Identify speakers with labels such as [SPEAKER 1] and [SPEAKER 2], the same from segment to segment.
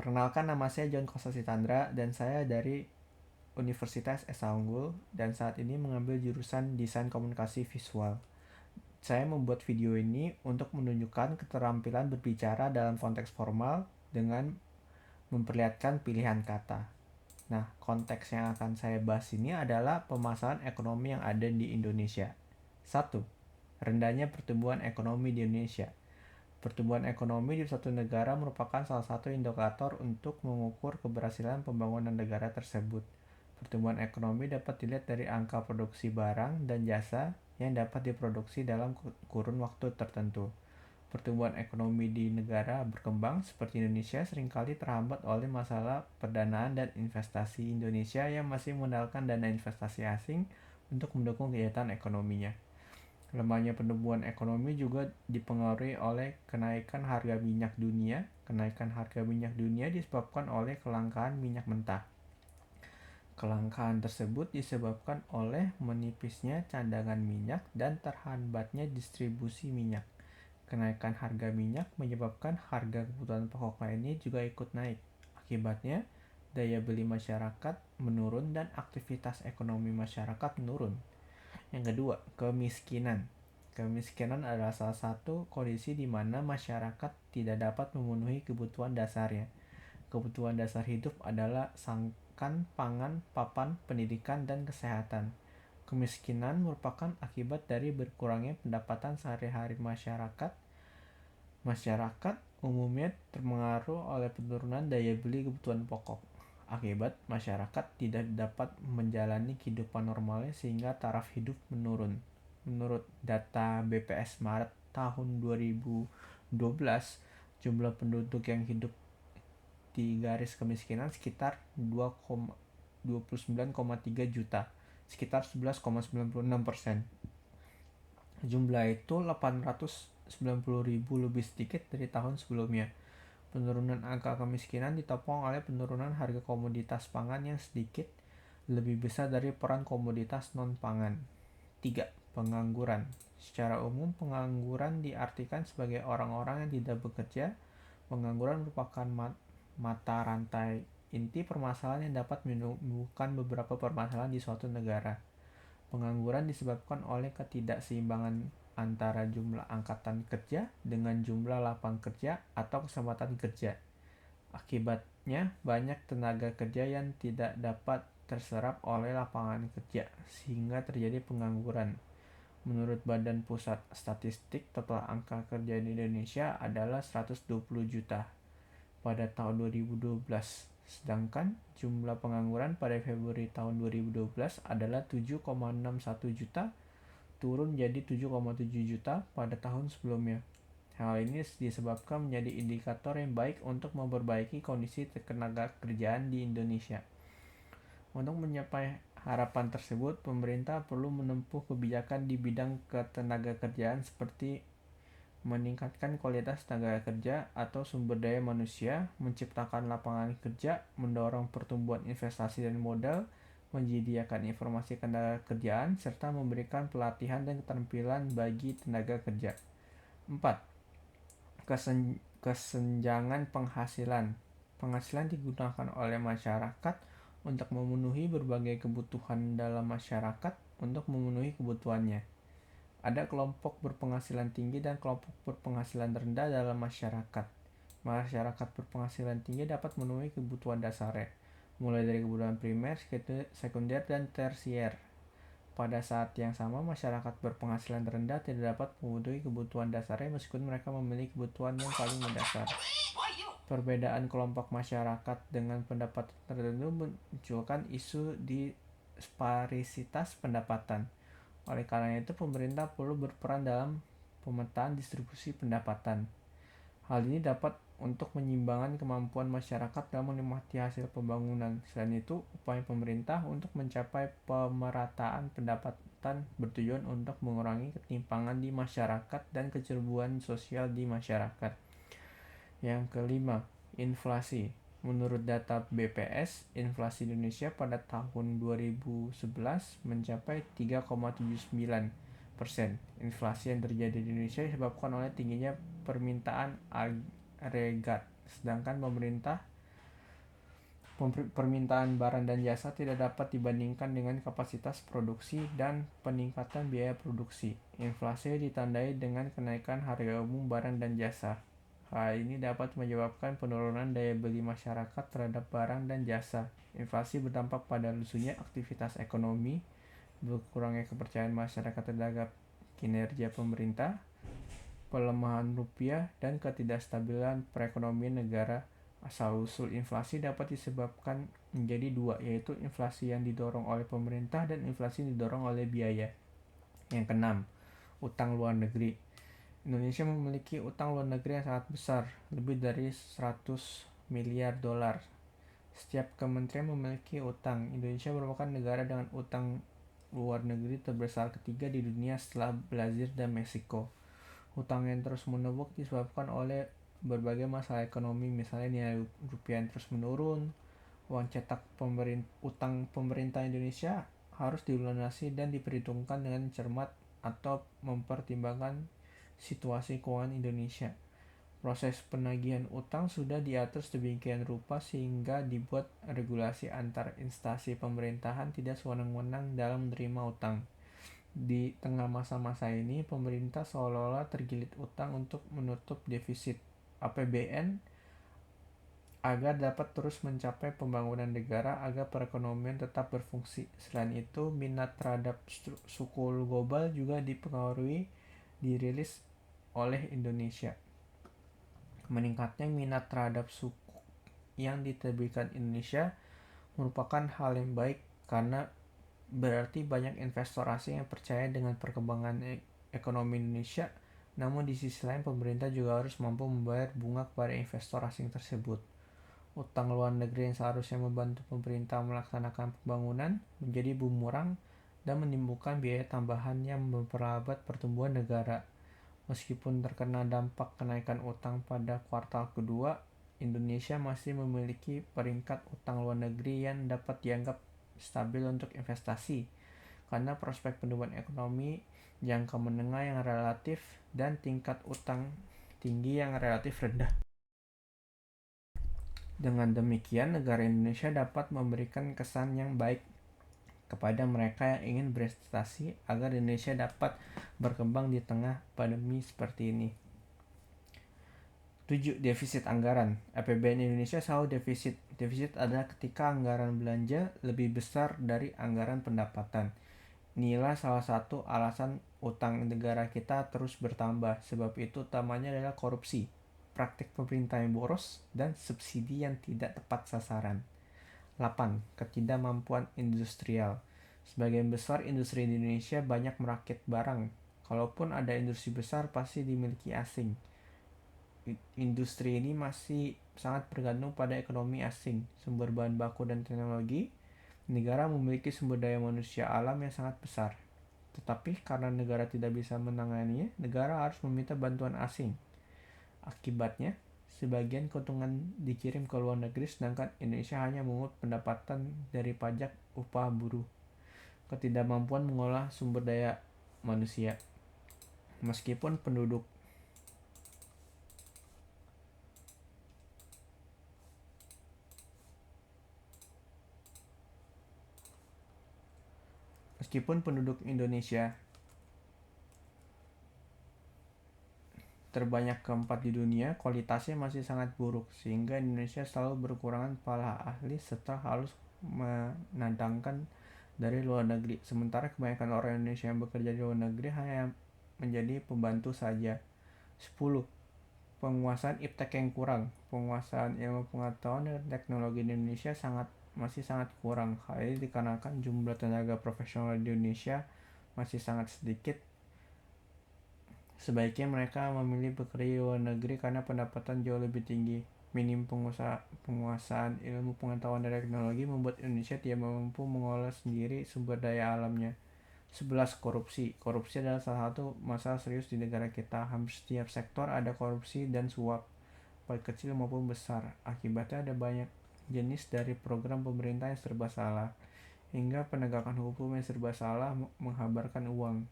[SPEAKER 1] Perkenalkan, nama saya John Kosasitandra dan saya dari Universitas Esa Unggul dan saat ini mengambil jurusan Desain Komunikasi Visual. Saya membuat video ini untuk menunjukkan keterampilan berbicara dalam konteks formal dengan memperlihatkan pilihan kata. Nah, konteks yang akan saya bahas ini adalah permasalahan ekonomi yang ada di Indonesia. 1. Rendahnya pertumbuhan ekonomi di Indonesia. Pertumbuhan ekonomi di suatu negara merupakan salah satu indikator untuk mengukur keberhasilan pembangunan negara tersebut. Pertumbuhan ekonomi dapat dilihat dari angka produksi barang dan jasa yang dapat diproduksi dalam kurun waktu tertentu. Pertumbuhan ekonomi di negara berkembang seperti Indonesia seringkali terhambat oleh masalah pendanaan dan investasi Indonesia yang masih mengandalkan dana investasi asing untuk mendukung kegiatan ekonominya. Lemahnya pertumbuhan ekonomi juga dipengaruhi oleh kenaikan harga minyak dunia. Kenaikan harga minyak dunia disebabkan oleh kelangkaan minyak mentah. Kelangkaan tersebut disebabkan oleh menipisnya cadangan minyak dan terhambatnya distribusi minyak. Kenaikan harga minyak menyebabkan harga kebutuhan pokok lainnya juga ikut naik. Akibatnya, daya beli masyarakat menurun dan aktivitas ekonomi masyarakat menurun. Yang kedua, kemiskinan. Kemiskinan adalah salah satu kondisi di mana masyarakat tidak dapat memenuhi kebutuhan dasarnya. Kebutuhan dasar hidup adalah sangkan, pangan, papan, pendidikan, dan kesehatan. Kemiskinan merupakan akibat dari berkurangnya pendapatan sehari-hari masyarakat. Masyarakat umumnya terpengaruh oleh penurunan daya beli kebutuhan pokok. Akibat masyarakat tidak dapat menjalani kehidupan normalnya sehingga taraf hidup menurun. Menurut data BPS Maret tahun 2012, jumlah penduduk yang hidup di garis kemiskinan sekitar 29,3 juta, sekitar 11,96%. Jumlah itu 890.000 lebih sedikit dari tahun sebelumnya. Penurunan angka kemiskinan ditopang oleh penurunan harga komoditas pangan yang sedikit lebih besar dari peran komoditas non-pangan. 3. Pengangguran. Secara umum, pengangguran diartikan sebagai orang-orang yang tidak bekerja. Pengangguran merupakan mata rantai inti permasalahan yang dapat menimbulkan beberapa permasalahan di suatu negara. Pengangguran disebabkan oleh ketidakseimbangan antara jumlah angkatan kerja dengan jumlah lapangan kerja atau kesempatan kerja. Akibatnya, banyak tenaga kerja yang tidak dapat terserap oleh lapangan kerja, sehingga terjadi pengangguran. Menurut Badan Pusat Statistik, total angka kerja di Indonesia adalah 120 juta pada tahun 2012. Sedangkan jumlah pengangguran pada Februari tahun 2012 adalah 7,61 juta, turun jadi 7,7 juta pada tahun sebelumnya. Hal ini disebabkan menjadi indikator yang baik untuk memperbaiki kondisi tenaga kerjaan di Indonesia. Untuk mencapai harapan tersebut, pemerintah perlu menempuh kebijakan di bidang ketenagakerjaan seperti meningkatkan kualitas tenaga kerja atau sumber daya manusia, menciptakan lapangan kerja, mendorong pertumbuhan investasi dan modal, menyediakan informasi tenaga kerjaan, serta memberikan pelatihan dan keterampilan bagi tenaga kerja. 4. Kesenjangan penghasilan. Penghasilan digunakan oleh masyarakat untuk memenuhi berbagai kebutuhan dalam masyarakat untuk memenuhi kebutuhannya. Ada kelompok berpenghasilan tinggi dan kelompok berpenghasilan rendah dalam masyarakat. Masyarakat berpenghasilan tinggi dapat memenuhi kebutuhan dasarnya, mulai dari kebutuhan primer, sekunder, dan tersier. Pada saat yang sama, masyarakat berpenghasilan rendah tidak dapat memenuhi kebutuhan dasarnya meskipun mereka memiliki kebutuhan yang paling mendasar. Perbedaan kelompok masyarakat dengan pendapatan tertentu menunjukkan isu disparisitas pendapatan. Oleh karena itu, pemerintah perlu berperan dalam pemetaan distribusi pendapatan. Hal ini dapat untuk menyeimbangkan kemampuan masyarakat dalam menikmati hasil pembangunan. Selain itu, upaya pemerintah untuk mencapai pemerataan pendapatan bertujuan untuk mengurangi ketimpangan di masyarakat dan kecemburuan sosial di masyarakat. Yang kelima, inflasi. Menurut data BPS, inflasi Indonesia pada tahun 2011 mencapai 3,79%. Inflasi yang terjadi di Indonesia disebabkan oleh tingginya permintaan agregat, sedangkan pemerintah Permintaan barang dan jasa tidak dapat dibandingkan dengan kapasitas produksi dan peningkatan biaya produksi. Inflasi ditandai dengan kenaikan harga umum barang dan jasa. Hal ini dapat menyebabkan penurunan daya beli masyarakat terhadap barang dan jasa. Inflasi berdampak pada lesunya aktivitas ekonomi, berkurangnya kepercayaan masyarakat terhadap kinerja pemerintah, pelemahan rupiah, dan ketidakstabilan perekonomian negara. Asal-usul inflasi dapat disebabkan menjadi dua, yaitu inflasi yang didorong oleh pemerintah dan inflasi yang didorong oleh biaya. Yang keenam, utang luar negeri. Indonesia memiliki utang luar negeri yang sangat besar, lebih dari 100 miliar dolar. Setiap kementerian memiliki utang. Indonesia merupakan negara dengan utang luar negeri terbesar ketiga di dunia setelah Brazil dan Meksiko. Hutang yang terus menumpuk disebabkan oleh berbagai masalah ekonomi, misalnya nilai rupiah yang terus menurun, uang cetak utang pemerintah Indonesia harus dilunasi dan diperhitungkan dengan cermat atau mempertimbangkan situasi keuangan Indonesia. Proses penagihan utang sudah diatur sedemikian rupa sehingga dibuat regulasi antar instansi pemerintahan tidak sewenang-wenang dalam menerima utang. Di tengah masa-masa ini, pemerintah seolah-olah tergilit utang untuk menutup defisit APBN agar dapat terus mencapai pembangunan negara agar perekonomian tetap berfungsi. Selain itu, minat terhadap suku global juga dipengaruhi dirilis oleh Indonesia. Meningkatnya minat terhadap suku yang diterbitkan Indonesia merupakan hal yang baik karena berarti banyak investor asing yang percaya dengan perkembangan ekonomi Indonesia. Namun di sisi lain pemerintah juga harus mampu membayar bunga kepada investor asing tersebut. Utang luar negeri yang seharusnya membantu pemerintah melaksanakan pembangunan menjadi bumerang dan menimbulkan biaya tambahan yang memperlambat pertumbuhan negara. Meskipun terkena dampak kenaikan utang pada kuartal kedua, Indonesia masih memiliki peringkat utang luar negeri yang dapat dianggap stabil untuk investasi karena prospek pertumbuhan ekonomi jangka menengah yang relatif dan tingkat utang tinggi yang relatif rendah. Dengan demikian, negara Indonesia dapat memberikan kesan yang baik kepada mereka yang ingin berinvestasi agar Indonesia dapat berkembang di tengah pandemi seperti ini. 7. Defisit anggaran. APBN Indonesia selalu defisit. Defisit adalah ketika anggaran belanja lebih besar dari anggaran pendapatan. Inilah salah satu alasan utang negara kita terus bertambah. Sebab itu utamanya adalah korupsi, praktik pemerintah yang boros, dan subsidi yang tidak tepat sasaran. 8. Ketidakmampuan industrial. Sebagian besar industri di Indonesia banyak merakit barang. Kalaupun ada industri besar pasti dimiliki asing. Industri ini masih sangat bergantung pada ekonomi asing, sumber bahan baku dan teknologi. Negara memiliki sumber daya manusia alam yang sangat besar. Tetapi karena negara tidak bisa menanganinya, negara harus meminta bantuan asing. Akibatnya, sebagian keuntungan dikirim ke luar negeri sedangkan Indonesia hanya mengungut pendapatan dari pajak upah buruh. Ketidakmampuan mengolah sumber daya manusia. Meskipun penduduk Indonesia terbanyak keempat di dunia, kualitasnya masih sangat buruk, sehingga Indonesia selalu berkurangan para ahli setelah harus mendatangkan dari luar negeri. Sementara kebanyakan orang Indonesia yang bekerja di luar negeri hanya menjadi pembantu saja. 10. Penguasaan iptek yang kurang. Penguasaan ilmu pengetahuan dan teknologi di Indonesia masih sangat kurang. Hal ini dikarenakan jumlah tenaga profesional di Indonesia masih sangat sedikit. Sebaiknya mereka memilih bekerja di luar negeri karena pendapatan jauh lebih tinggi. Minim penguasaan ilmu pengetahuan dan teknologi membuat Indonesia tidak mampu mengolah sendiri sumber daya alamnya. 11. Korupsi. Korupsi adalah salah satu masalah serius di negara kita. Hampir setiap sektor ada korupsi dan suap, baik kecil maupun besar. Akibatnya ada banyak jenis dari program pemerintah yang serba salah, hingga penegakan hukum yang serba salah menghabarkan uang.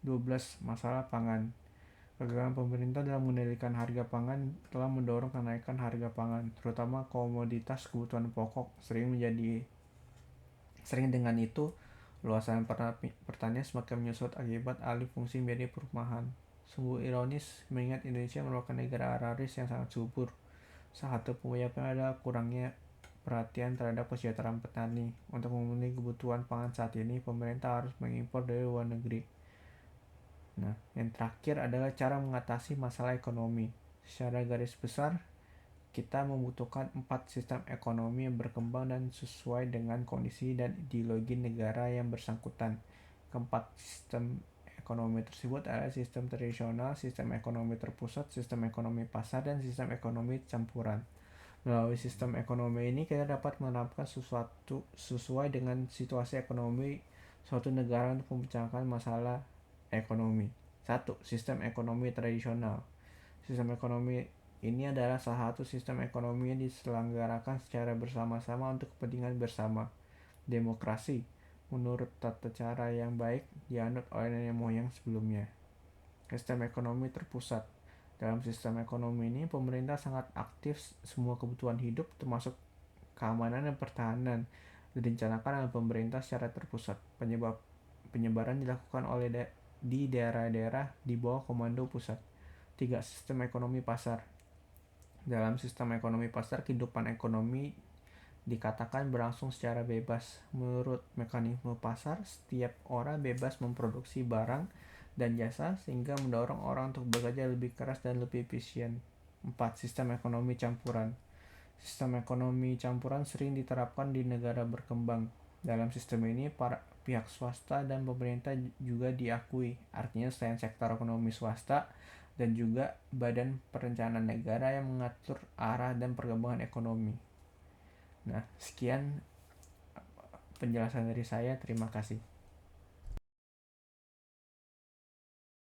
[SPEAKER 1] 12. Masalah pangan. Kegagalan pemerintah dalam mengendalikan harga pangan telah mendorong kenaikan harga pangan, terutama komoditas kebutuhan pokok. Sering dengan itu, luasan pertanian semakin menyusut akibat alih fungsi menjadi perumahan. Sungguh ironis mengingat Indonesia merupakan negara agraris yang sangat subur. Salah satu penyebabnya adalah kurangnya perhatian terhadap kesejahteraan petani. Untuk memenuhi kebutuhan pangan saat ini, pemerintah harus mengimpor dari luar negeri. Nah, yang terakhir adalah cara mengatasi masalah ekonomi. Secara garis besar, kita membutuhkan 4 sistem ekonomi yang berkembang dan sesuai dengan kondisi dan ideologi negara yang bersangkutan. Keempat sistem ekonomi tersebut adalah sistem tradisional, sistem ekonomi terpusat, sistem ekonomi pasar, dan sistem ekonomi campuran. Melalui sistem ekonomi ini kita dapat menerapkan sesuatu sesuai dengan situasi ekonomi suatu negara untuk memecahkan masalah ekonomi. 1. Sistem ekonomi tradisional. Sistem ekonomi ini adalah salah satu sistem ekonomi yang diselenggarakan secara bersama-sama untuk kepentingan bersama. Demokrasi, menurut tata cara yang baik dianut oleh nenek moyang sebelumnya. Sistem ekonomi terpusat. Dalam sistem ekonomi ini, pemerintah sangat aktif semua kebutuhan hidup termasuk keamanan dan pertahanan direncanakan oleh pemerintah secara terpusat. Penyebaran dilakukan di daerah-daerah di bawah komando pusat. 3. Sistem ekonomi pasar. Dalam sistem ekonomi pasar, kehidupan ekonomi dikatakan berlangsung secara bebas. Menurut mekanisme pasar, setiap orang bebas memproduksi barang dan jasa sehingga mendorong orang untuk bekerja lebih keras dan lebih efisien. 4. Sistem ekonomi campuran. Sistem ekonomi campuran sering diterapkan di negara berkembang. Dalam sistem ini, para pihak swasta dan pemerintah juga diakui. Artinya selain sektor ekonomi swasta dan juga badan perencanaan negara yang mengatur arah dan perkembangan ekonomi. Nah, sekian penjelasan dari saya. Terima kasih.